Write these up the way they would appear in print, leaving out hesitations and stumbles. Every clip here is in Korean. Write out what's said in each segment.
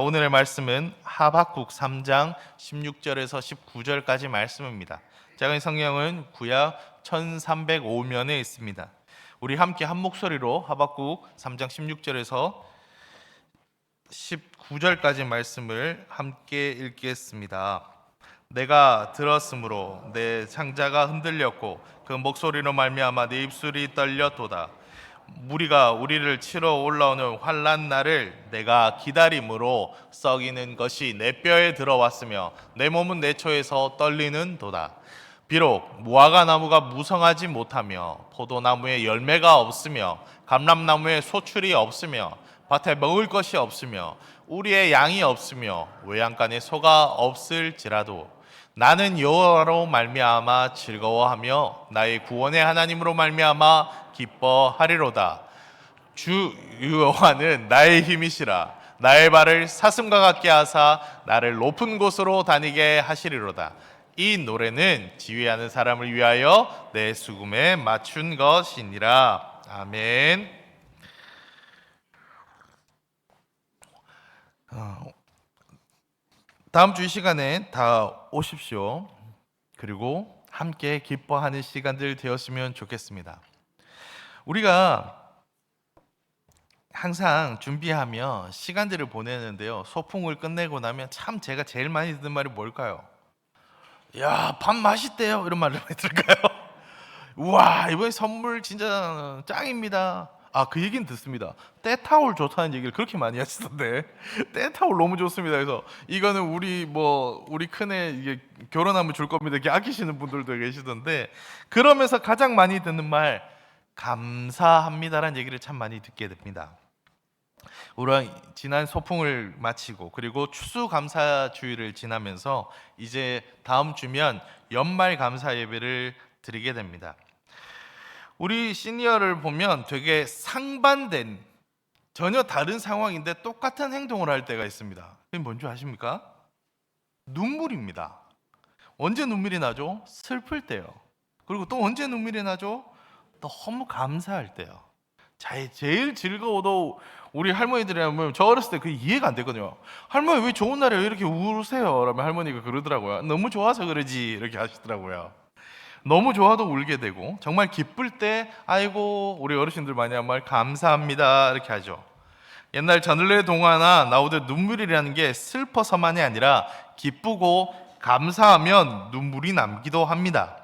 오늘의 말씀은 하박국 3장 16절에서 19절까지 말씀입니다. 제가 이 성경은 구약 1305면에 있습니다. 우리 함께 한 목소리로 하박국 3장 16절에서 19절까지 말씀을 함께 읽겠습니다. 내가 들었으므로 내 창자가 흔들렸고 그 목소리로 말미암아 내 입술이 떨렸도다. 무리가 우리를 치러 올라오는 환난 날을 내가 기다림으로 썩이는 것이 내 뼈에 들어왔으며 내 몸은 내 초에서 떨리는 도다. 비록 무화과 나무가 무성하지 못하며 포도나무에 열매가 없으며 감람나무에 소출이 없으며 밭에 먹을 것이 없으며 우리의 양이 없으며 외양간에 소가 없을지라도 나는 여호와로 말미암아 즐거워하며 나의 구원의 하나님으로 말미암아 기뻐하리로다. 주 여호와는 나의 힘이시라. 나의 발을 사슴과 같게 하사 나를 높은 곳으로 다니게 하시리로다. 이 노래는 지휘하는 사람을 위하여 내 수금에 맞춘 것이니라. 아멘. 다음 주 이 시간에 다 오십시오. 그리고 함께 기뻐하는 시간들 되었으면 좋겠습니다. 우리가 항상 준비하며 시간들을 보내는데요, 소풍을 끝내고 나면 참 제가 제일 많이 듣는 말이 뭘까요? 야, 밥 맛있대요. 이런 말을 많이 들을까요? 우와, 이번에 선물 진짜 짱입니다. 그 얘기는 듣습니다. 때타올 좋다는 얘기를 그렇게 많이 하시던데 때타올 너무 좋습니다. 그래서 이거는 우리 큰애 이게 결혼하면 줄 겁니다. 이렇게 아끼시는 분들도 계시던데, 그러면서 가장 많이 듣는 말 감사합니다라는 얘기를 참 많이 듣게 됩니다. 우리가 지난 소풍을 마치고 그리고 추수감사주의를 지나면서 이제 다음 주면 연말 감사 예배를 드리게 됩니다. 우리 시니어를 보면 되게 상반된, 전혀 다른 상황인데 똑같은 행동을 할 때가 있습니다. 그게 뭔지 아십니까? 눈물입니다. 언제 눈물이 나죠? 슬플 때요. 그리고 또 언제 눈물이 나죠? 너무 감사할 때요. 제일 즐거워도 우리 할머니들이라면, 저 어렸을 때 그게 이해가 안 되거든요. 할머니 왜 좋은 날에 왜 이렇게 우세요? 라면 할머니가 그러더라고요. 너무 좋아서 그러지, 이렇게 하시더라고요. 너무 좋아도 울게 되고, 정말 기쁠 때 아이고, 우리 어르신들 많이 한 말 감사합니다 이렇게 하죠. 옛날 전을래 동화나 나오듯 눈물이라는 게 슬퍼서만이 아니라 기쁘고 감사하면 눈물이 남기도 합니다.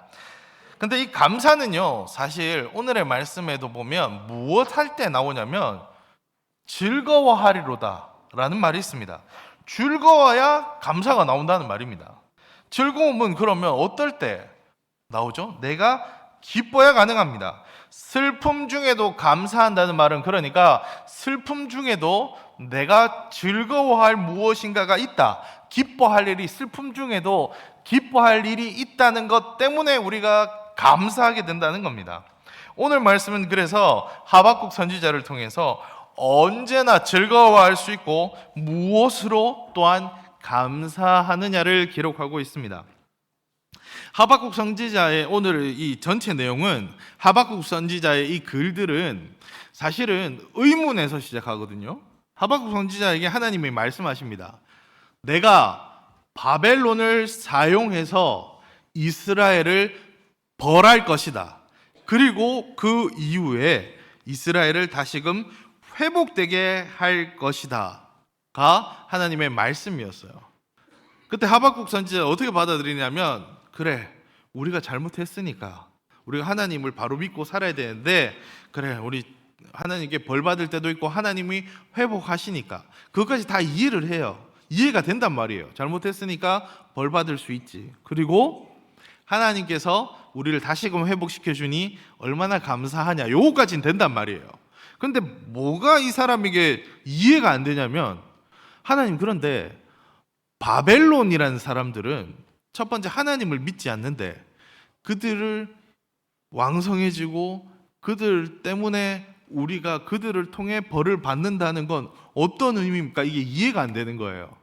근데 이 감사는요, 사실 오늘의 말씀에도 보면 무엇 할 때 나오냐면 즐거워하리로다 라는 말이 있습니다. 즐거워야 감사가 나온다는 말입니다. 즐거움은 그러면 어떨 때 나오죠? 내가 기뻐야 가능합니다. 슬픔 중에도 감사한다는 말은, 그러니까 슬픔 중에도 내가 즐거워할 무엇인가가 있다, 기뻐할 일이, 슬픔 중에도 기뻐할 일이 있다는 것 때문에 우리가 감사하게 된다는 겁니다. 오늘 말씀은 그래서 하박국 선지자를 통해서 언제나 즐거워할 수 있고 무엇으로 또한 감사하느냐를 기록하고 있습니다. 하박국 선지자의 오늘 이 전체 내용은, 하박국 선지자의 이 글들은 사실은 의문에서 시작하거든요. 하박국 선지자에게 하나님이 말씀하십니다. 내가 바벨론을 사용해서 이스라엘을 벌할 것이다. 그리고 그 이후에 이스라엘을 다시금 회복되게 할 것이다 가 하나님의 말씀이었어요. 그때 하박국 선지자가 어떻게 받아들이냐면, 그래, 우리가 잘못했으니까 우리가 하나님을 바로 믿고 살아야 되는데, 그래, 우리 하나님께 벌 받을 때도 있고 하나님이 회복하시니까 그것까지 다 이해를 해요. 이해가 된단 말이에요. 잘못했으니까 벌 받을 수 있지. 그리고 하나님께서 우리를 다시금 회복시켜 주니 얼마나 감사하냐, 요거까지는 된단 말이에요. 근데 뭐가 이 사람에게 이해가 안 되냐면, 하나님, 그런데 바벨론이라는 사람들은 첫 번째 하나님을 믿지 않는데 그들을 왕성해지고 그들 때문에 우리가 그들을 통해 벌을 받는다는 건 어떤 의미입니까? 이게 이해가 안 되는 거예요.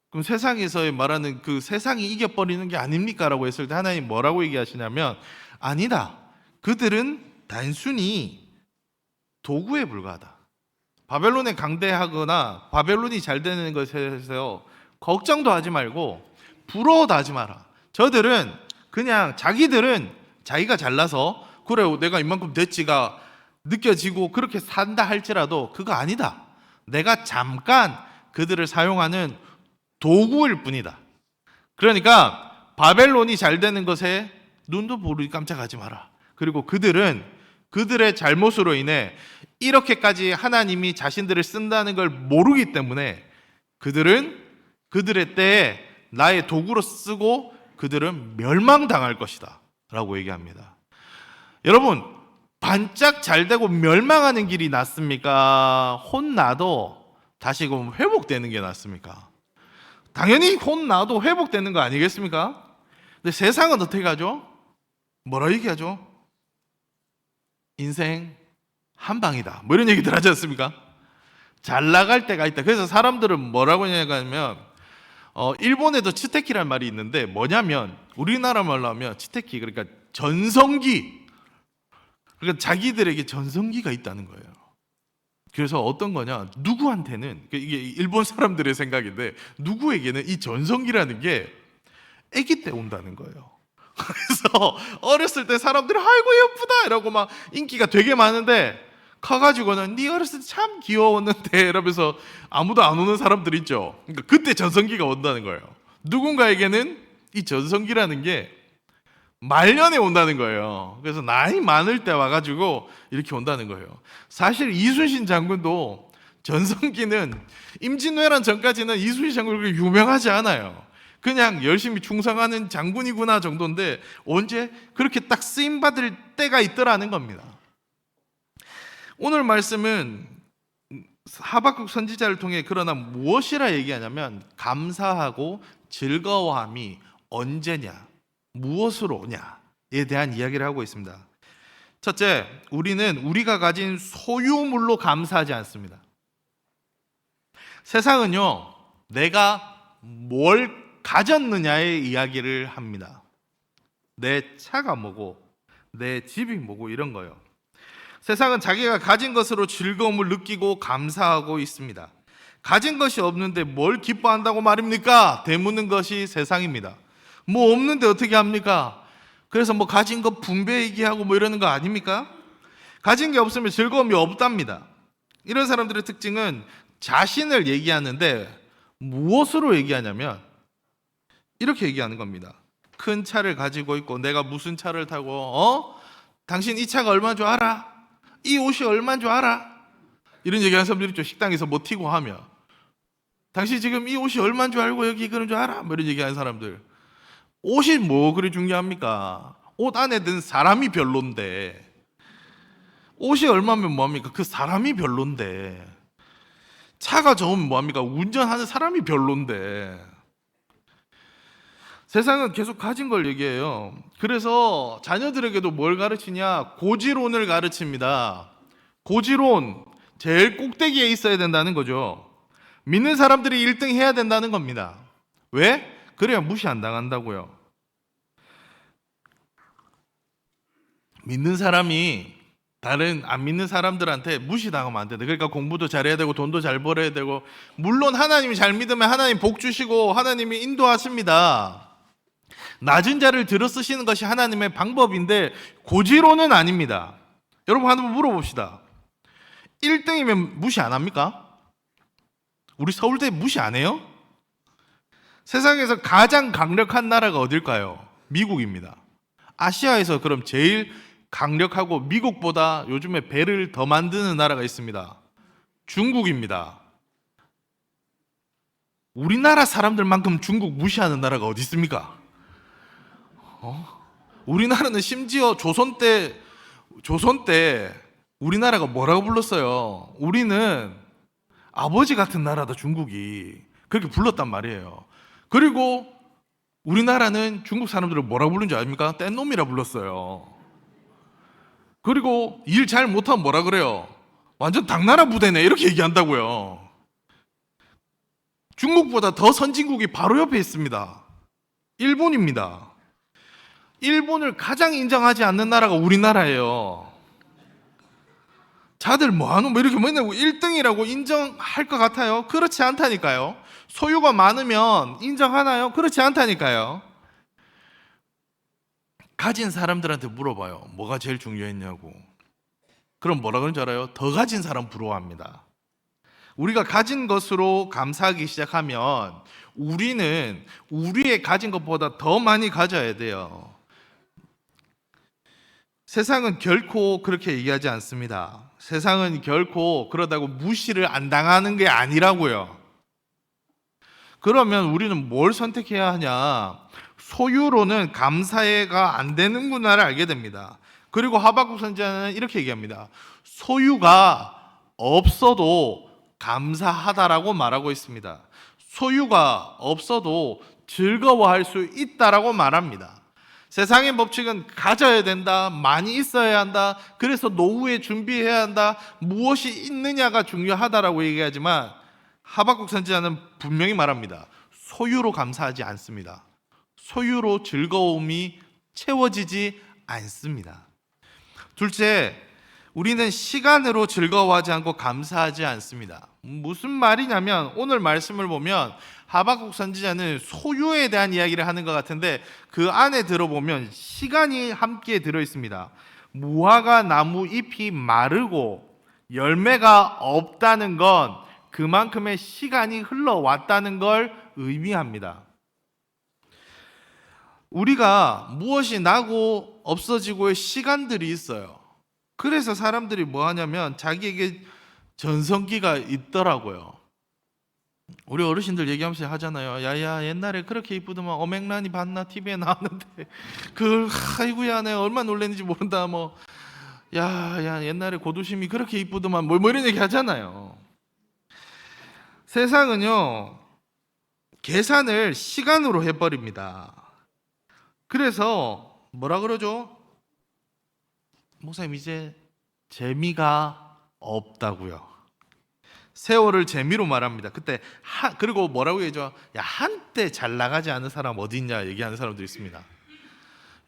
그럼 세상에서 말하는 그 세상이 이겨버리는 게 아닙니까? 라고 했을 때 하나님 뭐라고 얘기하시냐면, 아니다, 그들은 단순히 도구에 불과하다. 바벨론에 강대하거나 바벨론이 잘 되는 것에 대해서 걱정도 하지 말고 부러워도 하지 마라. 저들은 그냥 자기들은 자기가 잘나서 그래 내가 이만큼 됐지가 느껴지고 그렇게 산다 할지라도 그거 아니다. 내가 잠깐 그들을 사용하는 도구일 뿐이다. 그러니까 바벨론이 잘 되는 것에 눈도 보리 깜짝하지 마라. 그리고 그들은 그들의 잘못으로 인해 이렇게까지 하나님이 자신들을 쓴다는 걸 모르기 때문에 그들은 그들의 때에 나의 도구로 쓰고 그들은 멸망당할 것이다 라고 얘기합니다. 여러분, 반짝 잘 되고 멸망하는 길이 낫습니까? 혼나도 다시금 회복되는 게 낫습니까? 당연히 혼나도 회복되는 거 아니겠습니까? 근데 세상은 어떻게 하죠? 뭐라 얘기하죠? 인생 한 방이다 뭐 이런 얘기들 하지 않습니까? 잘 나갈 때가 있다. 그래서 사람들은 뭐라고 얘기하냐면 일본에도 치테키란 말이 있는데 뭐냐면 우리나라 말로 하면 치테키 그러니까 전성기, 그러니까 자기들에게 전성기가 있다는 거예요. 그래서 어떤 거냐, 누구한테는 이게 일본 사람들의 생각인데 누구에게는 이 전성기라는 게 아기 때 온다는 거예요. 그래서 어렸을 때 사람들이 아이고 예쁘다 이러고 막 인기가 되게 많은데 커가지고는 네 어렸을 때 참 귀여웠는데 이러면서 아무도 안 오는 사람들 있죠. 그러니까 그때 전성기가 온다는 거예요. 누군가에게는 이 전성기라는 게 말년에 온다는 거예요. 그래서 나이 많을 때 와가지고 이렇게 온다는 거예요. 사실 이순신 장군도 전성기는 임진왜란 전까지는 이순신 장군이 그렇게 유명하지 않아요. 그냥 열심히 충성하는 장군이구나 정도인데 언제 그렇게 딱 쓰임받을 때가 있더라는 겁니다. 오늘 말씀은 하박국 선지자를 통해 그러나 무엇이라 얘기하냐면 감사하고 즐거워함이 언제냐, 무엇으로 오냐에 대한 이야기를 하고 있습니다. 첫째, 우리는 우리가 가진 소유물로 감사하지 않습니다. 세상은요, 내가 뭘 가졌느냐의 이야기를 합니다. 내 차가 뭐고 내 집이 뭐고 이런 거요. 세상은 자기가 가진 것으로 즐거움을 느끼고 감사하고 있습니다. 가진 것이 없는데 뭘 기뻐한다고 말입니까? 되묻는 것이 세상입니다. 뭐 없는데 어떻게 합니까? 그래서 뭐 가진 거 분배 얘기하고 뭐 이러는 거 아닙니까? 가진 게 없으면 즐거움이 없답니다. 이런 사람들의 특징은 자신을 얘기하는데 무엇으로 얘기하냐면 이렇게 얘기하는 겁니다. 큰 차를 가지고 있고 내가 무슨 차를 타고 당신 이 차가 얼마인 줄 알아? 이 옷이 얼마인 줄 알아? 이런 얘기하는 사람들 있죠. 식당에서 뭐 튀고 하면 당신 지금 이 옷이 얼마인 줄 알고 여기 그런 줄 알아? 뭐 이런 얘기하는 사람들. 옷이 뭐 그리 중요합니까? 옷 안에 든 사람이 별론데 옷이 얼마면 뭐합니까? 그 사람이 별론데 차가 좋으면 뭐합니까? 운전하는 사람이 별론데. 세상은 계속 가진 걸 얘기해요. 그래서 자녀들에게도 뭘 가르치냐? 고지론을 가르칩니다. 고지론, 제일 꼭대기에 있어야 된다는 거죠. 믿는 사람들이 1등 해야 된다는 겁니다. 왜? 그래야 무시 안 당한다고요. 믿는 사람이 다른 안 믿는 사람들한테 무시당하면 안 된다. 그러니까 공부도 잘해야 되고 돈도 잘 벌어야 되고, 물론 하나님이 잘 믿으면 하나님 복 주시고 하나님이 인도하십니다. 낮은 자를 들어 쓰시는 것이 하나님의 방법인데 고지로는 아닙니다. 여러분 한번 물어봅시다. 1등이면 무시 안 합니까? 우리 서울대 무시 안 해요? 세상에서 가장 강력한 나라가 어딜까요? 미국입니다. 아시아에서 그럼 제일 강력하고 미국보다 요즘에 배를 더 만드는 나라가 있습니다. 중국입니다. 우리나라 사람들만큼 중국 무시하는 나라가 어디 있습니까? 우리나라는 심지어 조선 때 우리나라가 뭐라고 불렀어요? 우리는 아버지 같은 나라다 중국이, 그렇게 불렀단 말이에요. 그리고 우리나라는 중국 사람들을 뭐라고 부르는 줄 아십니까? 뗀놈이라 불렀어요. 그리고 일 잘 못하면 뭐라 그래요? 완전 당나라 부대네 이렇게 얘기한다고요. 중국보다 더 선진국이 바로 옆에 있습니다. 일본입니다. 일본을 가장 인정하지 않는 나라가 우리나라예요. 자들 뭐하노? 뭐 이렇게 맨날 1등이라고 인정할 것 같아요? 그렇지 않다니까요. 소유가 많으면 인정하나요? 그렇지 않다니까요. 가진 사람들한테 물어봐요. 뭐가 제일 중요했냐고. 그럼 뭐라 그러는 줄 알아요? 더 가진 사람 부러워합니다. 우리가 가진 것으로 감사하기 시작하면 우리는 우리의 가진 것보다 더 많이 가져야 돼요. 세상은 결코 그렇게 얘기하지 않습니다. 세상은 결코 그러다고 무시를 안 당하는 게 아니라고요. 그러면 우리는 뭘 선택해야 하냐? 소유로는 감사가 안 되는구나를 알게 됩니다. 그리고 하박국 선지자는 이렇게 얘기합니다. 소유가 없어도 감사하다라고 말하고 있습니다. 소유가 없어도 즐거워할 수 있다라고 말합니다. 세상의 법칙은 가져야 된다, 많이 있어야 한다, 그래서 노후에 준비해야 한다, 무엇이 있느냐가 중요하다라고 얘기하지만 하박국 선지자는 분명히 말합니다. 소유로 감사하지 않습니다. 소유로 즐거움이 채워지지 않습니다. 둘째, 우리는 시간으로 즐거워하지 않고 감사하지 않습니다. 무슨 말이냐면 오늘 말씀을 보면 하박국 선지자는 소유에 대한 이야기를 하는 것 같은데 그 안에 들어보면 시간이 함께 들어있습니다. 무화과 나무 잎이 마르고 열매가 없다는 건 그만큼의 시간이 흘러왔다는 걸 의미합니다. 우리가 무엇이 나고 없어지고의 시간들이 있어요. 그래서 사람들이 뭐 하냐면 자기에게 전성기가 있더라고요. 우리 어르신들 얘기하면서 하잖아요. 야야 옛날에 그렇게 이쁘더만 어맹란이 봤나 TV에 나왔는데 그걸 아이고야 내가 얼마나 놀랐는지 모른다 뭐 야 옛날에 고두심이 그렇게 이쁘더만 뭐 이런 얘기 하잖아요. 세상은요 계산을 시간으로 해버립니다. 그래서 뭐라 그러죠? 목사님 이제 재미가 없다고요. 세월을 재미로 말합니다. 그때 그리고 뭐라고 얘기하죠? 야 한때 잘 나가지 않은 사람 어디 있냐 얘기하는 사람도 있습니다.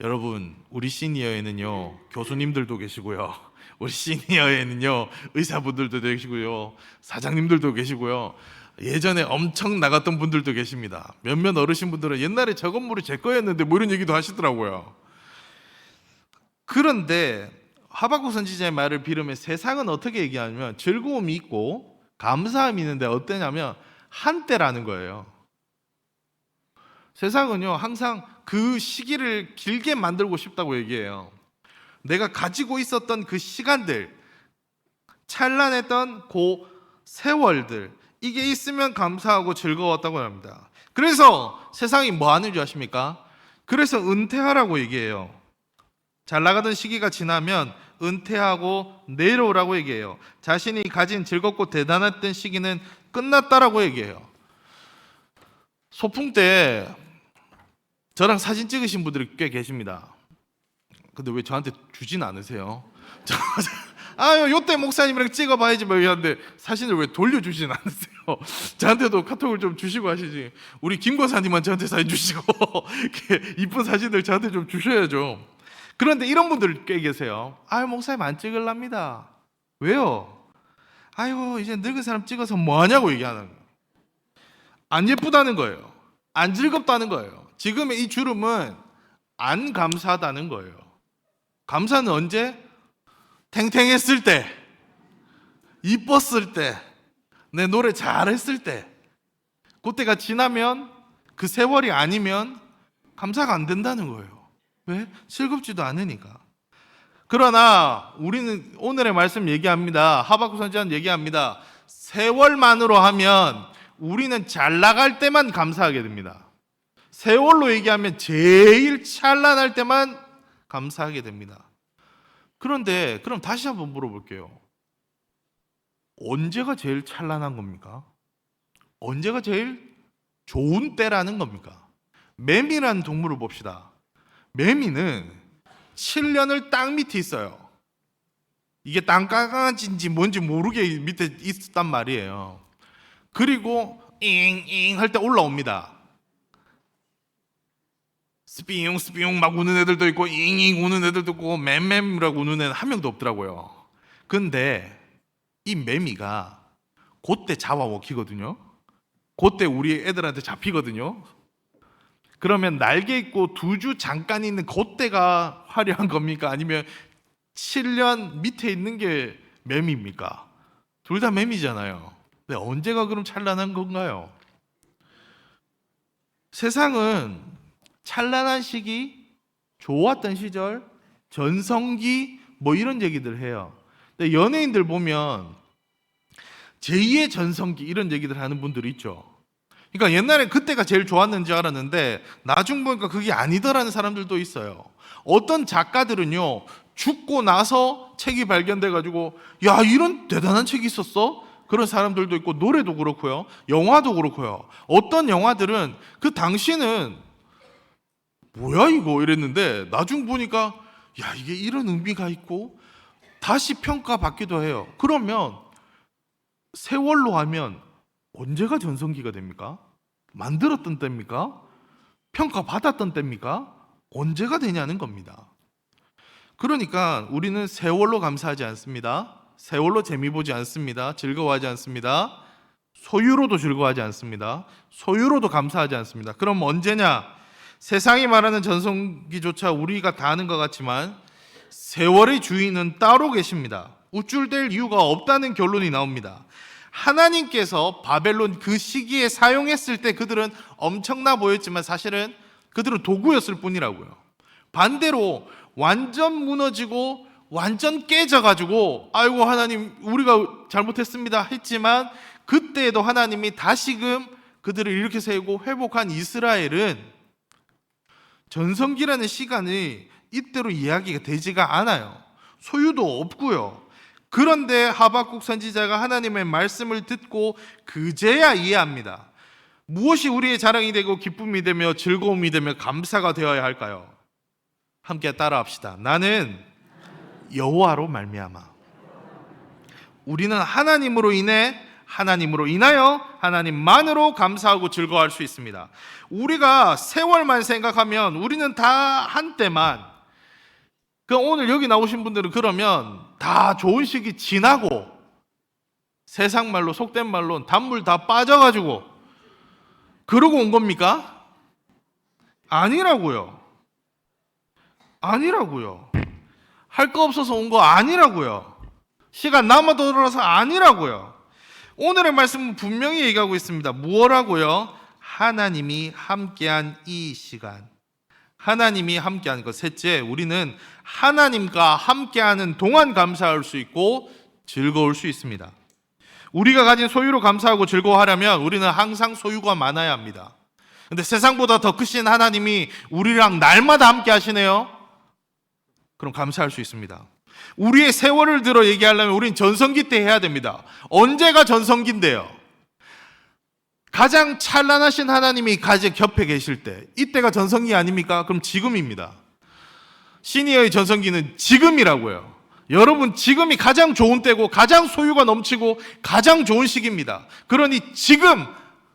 여러분 우리 시니어에는요 교수님들도 계시고요, 우리 시니어에는요 의사분들도 계시고요, 사장님들도 계시고요, 예전에 엄청 나갔던 분들도 계십니다. 몇몇 어르신분들은 옛날에 저 건물이 제 거였는데 뭐 이런 얘기도 하시더라고요. 그런데 하박국 선지자의 말을 빌으면 세상은 어떻게 얘기하냐면 즐거움이 있고 감사함이 있는데 어떠냐면 한때라는 거예요. 세상은요 항상 그 시기를 길게 만들고 싶다고 얘기해요. 내가 가지고 있었던 그 시간들, 찬란했던 그 세월들, 이게 있으면 감사하고 즐거웠다고 합니다. 그래서 세상이 뭐 하는 줄 아십니까? 그래서 은퇴하라고 얘기해요. 잘 나가던 시기가 지나면 은퇴하고 내려오라고 얘기해요. 자신이 가진 즐겁고 대단했던 시기는 끝났다라고 얘기해요. 소풍 때 저랑 사진 찍으신 분들이 꽤 계십니다. 근데 왜 저한테 주진 않으세요? 아유 요때 목사님이랑 찍어봐야지 뭐 이러는데 사진을 왜 돌려주진 않으세요? 저한테도 카톡을 좀 주시고 하시지. 우리 김 권사님만 저한테 사진 주시고 이렇게 이쁜 사진들 저한테 좀 주셔야죠. 그런데 이런 분들 꽤 계세요. 아유 목사님 안 찍을랍니다. 왜요? 아이고 이제 늙은 사람 찍어서 뭐하냐고 얘기하는 거예요. 안 예쁘다는 거예요. 안 즐겁다는 거예요. 지금의 이 주름은 안 감사하다는 거예요. 감사는 언제? 탱탱했을 때, 이뻤을 때, 내 노래 잘했을 때, 그때가 지나면 그 세월이 아니면 감사가 안 된다는 거예요. 왜? 즐겁지도 않으니까. 그러나 우리는 오늘의 말씀 얘기합니다. 하박국 선지자는 얘기합니다. 세월만으로 하면 우리는 잘 나갈 때만 감사하게 됩니다. 세월로 얘기하면 제일 찬란할 때만 감사하게 됩니다. 그런데 그럼 다시 한번 물어볼게요. 언제가 제일 찬란한 겁니까? 언제가 제일 좋은 때라는 겁니까? 매미라는 동물을 봅시다. 매미는 7년을 땅 밑에 있어요. 이게 땅강아지인지 뭔지 모르게 밑에 있었단 말이에요. 그리고 잉잉 할 때 올라옵니다. 스피용 스피용 막 우는 애들도 있고 잉잉 우는 애들도 있고 맴맴이라고 우는 애는 한 명도 없더라고요. 근데 이 매미가 그때 잡아먹히거든요. 그때 우리 애들한테 잡히거든요. 그러면 날개 있고 두 주 잠깐 있는 그때가 화려한 겁니까? 아니면 7년 밑에 있는 게 매미입니까? 둘 다 매미잖아요. 근데 언제가 그럼 찬란한 건가요? 세상은 찬란한 시기, 좋았던 시절, 전성기 뭐 이런 얘기들 해요. 근데 연예인들 보면 제2의 전성기 이런 얘기들 하는 분들이 있죠. 그러니까 옛날에 그때가 제일 좋았는지 알았는데 나중 보니까 그게 아니더라는 사람들도 있어요. 어떤 작가들은요, 죽고 나서 책이 발견돼 가지고 야, 이런 대단한 책이 있었어? 그런 사람들도 있고, 노래도 그렇고요, 영화도 그렇고요. 어떤 영화들은 그 당시는 뭐야 이거 이랬는데 나중 보니까 야, 이게 이런 의미가 있고 다시 평가받기도 해요. 그러면 세월로 하면 언제가 전성기가 됩니까? 만들었던 때입니까? 평가받았던 때입니까? 언제가 되냐는 겁니다. 그러니까 우리는 세월로 감사하지 않습니다. 세월로 재미 보지 않습니다. 즐거워하지 않습니다. 소유로도 즐거워하지 않습니다. 소유로도 감사하지 않습니다. 그럼 언제냐? 세상이 말하는 전성기조차 우리가 다 아는 것 같지만 세월의 주인은 따로 계십니다. 우쭐댈 이유가 없다는 결론이 나옵니다. 하나님께서 바벨론 그 시기에 사용했을 때 그들은 엄청나 보였지만 사실은 그들은 도구였을 뿐이라고요. 반대로 완전 무너지고 완전 깨져가지고 아이고 하나님 우리가 잘못했습니다 했지만 그때에도 하나님이 다시금 그들을 일으켜 세우고 회복한 이스라엘은 전성기라는 시간이 이때로 이야기가 되지가 않아요. 소유도 없고요. 그런데 하박국 선지자가 하나님의 말씀을 듣고 그제야 이해합니다. 무엇이 우리의 자랑이 되고 기쁨이 되며 즐거움이 되며 감사가 되어야 할까요? 함께 따라합시다. 나는 여호와로 말미암아. 우리는 하나님으로 인해 하나님으로 인하여 하나님만으로 감사하고 즐거워할 수 있습니다. 우리가 세월만 생각하면 우리는 다 한때만, 그 오늘 여기 나오신 분들은 그러면 다 좋은 시기 지나고 세상 말로 속된 말로 단물 다 빠져가지고 그러고 온 겁니까? 아니라고요. 아니라고요. 할 거 없어서 온 거 아니라고요. 시간 남아 돌아서 아니라고요. 오늘의 말씀은 분명히 얘기하고 있습니다. 무엇라고요? 하나님이 함께한 이 시간. 하나님이 함께하는 것. 셋째, 우리는 하나님과 함께하는 동안 감사할 수 있고 즐거울 수 있습니다. 우리가 가진 소유로 감사하고 즐거워하려면 우리는 항상 소유가 많아야 합니다. 근데 세상보다 더 크신 하나님이 우리랑 날마다 함께 하시네요. 그럼 감사할 수 있습니다. 우리의 세월을 들어 얘기하려면 우리는 전성기 때 해야 됩니다. 언제가 전성기인데요? 가장 찬란하신 하나님이 가장 곁에 계실 때, 이때가 전성기 아닙니까? 그럼 지금입니다. 시니어의 전성기는 지금이라고요. 여러분, 지금이 가장 좋은 때고 가장 소유가 넘치고 가장 좋은 시기입니다. 그러니 지금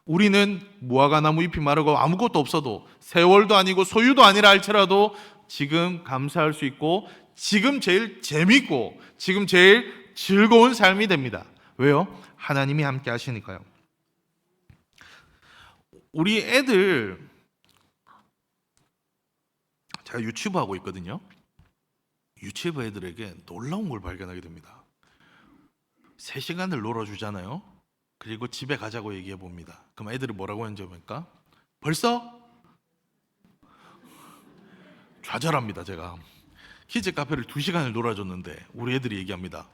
우리는 무화과 나무 잎이 마르고 아무것도 없어도 세월도 아니고 소유도 아니라 할지라도 지금 감사할 수 있고 지금 제일 재밌고 지금 제일 즐거운 삶이 됩니다. 왜요? 하나님이 함께 하시니까요. 우리 애들, 제가 유치부 하고 있거든요. 유치부 애들에게 놀라운 걸 발견하게 됩니다. 3시간을 놀아주잖아요. 그리고 집에 가자고 얘기해 봅니다. 그럼 애들이 뭐라고 하는지 아십니까? 벌써? 좌절합니다. 제가 키즈 카페를 2시간을 놀아줬는데 우리 애들이 얘기합니다.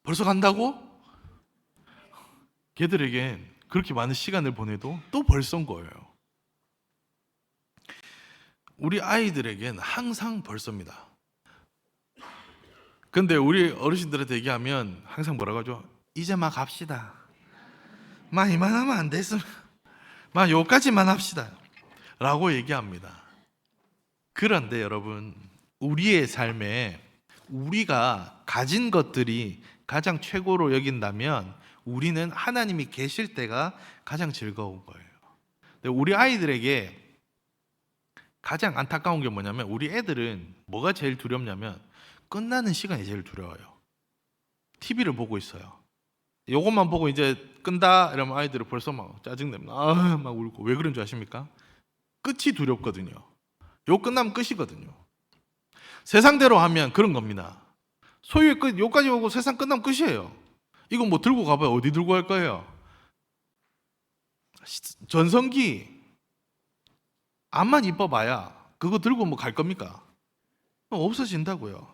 벌써 간다고? 걔들에겐 그렇게 많은 시간을 보내도 또 벌써인 거예요. 우리 아이들에겐 항상 벌써입니다. 근데 우리 어르신들한테 얘기하면 항상 뭐라고 하죠? 이제 막 갑시다. 막 이만하면 안 됐으면 막 요까지만 합시다 라고 얘기합니다. 그런데 여러분, 우리의 삶에 우리가 가진 것들이 가장 최고로 여긴다면 우리는 하나님이 계실 때가 가장 즐거운 거예요. 우리 아이들에게 가장 안타까운 게 뭐냐면 우리 애들은 뭐가 제일 두렵냐면 끝나는 시간이 제일 두려워요. TV를 보고 있어요. 요것만 보고 이제 끈다 이러면 아이들이 벌써 막 짜증냅니다. 막 울고. 왜 그런 줄 아십니까? 끝이 두렵거든요. 요 끝나면 끝이거든요. 세상대로 하면 그런 겁니다. 소유의 끝 요까지 오고 세상 끝나면 끝이에요. 이거 뭐 들고 가봐요. 어디 들고 갈 거예요? 전성기 앞만 이뻐봐야 그거 들고 뭐 갈 겁니까? 없어진다고요.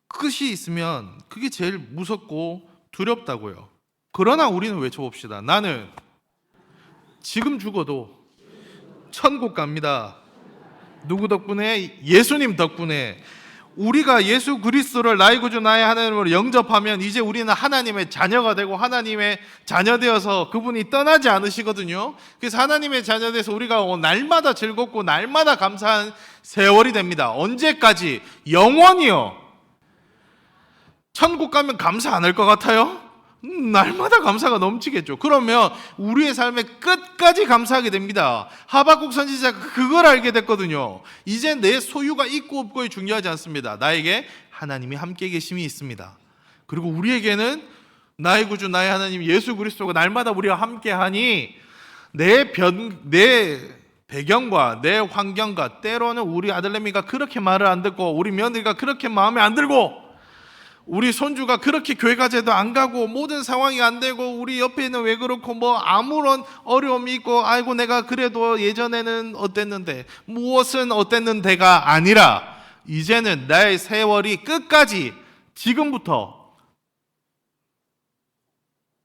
끝이 있으면 그게 제일 무섭고 두렵다고요. 그러나 우리는 외쳐봅시다. 나는 지금 죽어도 천국 갑니다. 누구 덕분에? 예수님 덕분에. 우리가 예수 그리스도를 나의 구주 나의 하나님으로 영접하면 이제 우리는 하나님의 자녀가 되고 하나님의 자녀 되어서 그분이 떠나지 않으시거든요. 그래서 하나님의 자녀 돼서 우리가 날마다 즐겁고 날마다 감사한 세월이 됩니다. 언제까지? 영원히요. 천국 가면 감사 안 할 것 같아요? 날마다 감사가 넘치겠죠. 그러면 우리의 삶에 끝까지 감사하게 됩니다. 하박국 선지자가 그걸 알게 됐거든요. 이제 내 소유가 있고 없고에 중요하지 않습니다. 나에게 하나님이 함께 계심이 있습니다. 그리고 우리에게는 나의 구주 나의 하나님 예수 그리스도가 날마다 우리와 함께하니 내 배경과 내 환경과 때로는 우리 아들내미가 그렇게 말을 안 듣고 우리 며느리가 그렇게 마음에 안 들고 우리 손주가 그렇게 교회 가재도 안 가고 모든 상황이 안 되고 우리 옆에는 왜 그렇고 뭐 아무런 어려움이 있고 아이고 내가 그래도 예전에는 어땠는데 무엇은 어땠는데가 아니라 이제는 나의 세월이 끝까지 지금부터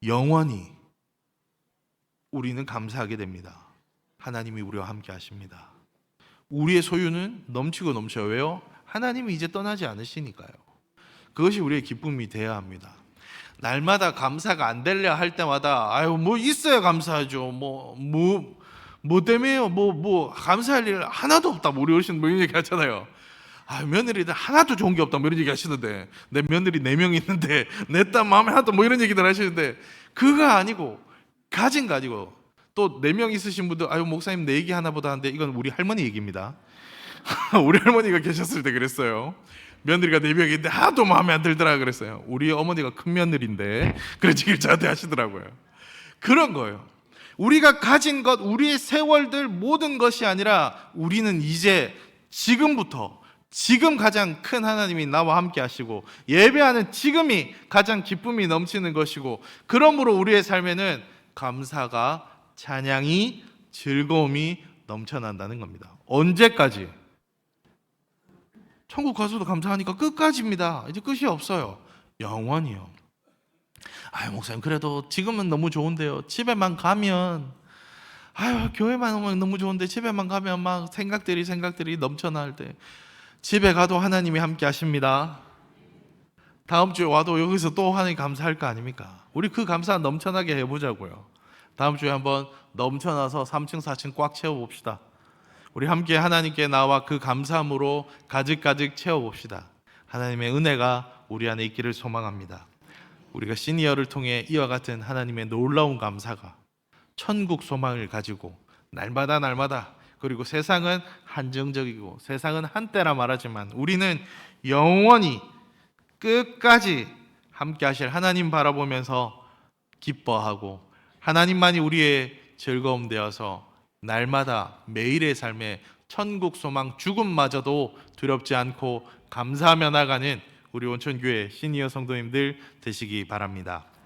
영원히 우리는 감사하게 됩니다. 하나님이 우리와 함께 하십니다. 우리의 소유는 넘치고 넘쳐요. 왜요? 하나님이 이제 떠나지 않으시니까요. 그것이 우리의 기쁨이 되어야 합니다. 날마다 감사가 안 되려 할 때마다 아유 뭐 있어야 감사하죠. 뭐 때문에요? 뭐 감사할 일 하나도 없다. 우리 어르신 뭐 이런 얘기 하잖아요. 아 며느리들 하나도 좋은 게 없다. 뭐 이런 얘기 하시는데 내 며느리 4명 있는데 내 딸 마음에 하나도 뭐 이런 얘기들 하시는데 그거 아니고 가진 가지고 또 4명 있으신 분들 아유 목사님 내 얘기 하나 보다 하는데 이건 우리 할머니 얘기입니다. 우리 할머니가 계셨을 때 그랬어요. 며느리가 4명인데 하나도 마음에 안 들더라 그랬어요. 우리 어머니가 큰 며느리인데 그러시길 저한테 하시더라고요. 그런 거예요. 우리가 가진 것, 우리의 세월들 모든 것이 아니라 우리는 이제 지금부터 지금 가장 큰 하나님이 나와 함께 하시고 예배하는 지금이 가장 기쁨이 넘치는 것이고 그러므로 우리의 삶에는 감사가 찬양이 즐거움이 넘쳐난다는 겁니다. 언제까지? 천국 가서도 감사하니까 끝까지입니다. 이제 끝이 없어요. 영원히요. 아유 목사님 그래도 지금은 너무 좋은데요. 집에만 가면 아유 교회만 오면 너무 좋은데 집에만 가면 막 생각들이 넘쳐날 때 집에 가도 하나님이 함께 하십니다. 다음 주에 와도 여기서 또 하나님 감사할 거 아닙니까? 우리 그 감사 넘쳐나게 해보자고요. 다음 주에 한번 넘쳐나서 3층 4층 꽉 채워봅시다. 우리 함께 하나님께 나와 그 감사함으로 가득가득 채워봅시다. 하나님의 은혜가 우리 안에 있기를 소망합니다. 우리가 시니어를 통해 이와 같은 하나님의 놀라운 감사가 천국 소망을 가지고 날마다 그리고 세상은 한정적이고 세상은 한때라 말하지만 우리는 영원히 끝까지 함께 하실 하나님 바라보면서 기뻐하고 하나님만이 우리의 즐거움 되어서 날마다 매일의 삶에 천국 소망 죽음마저도 두렵지 않고 감사하며 나가는 우리 온천교회 시니어 성도님들 되시기 바랍니다.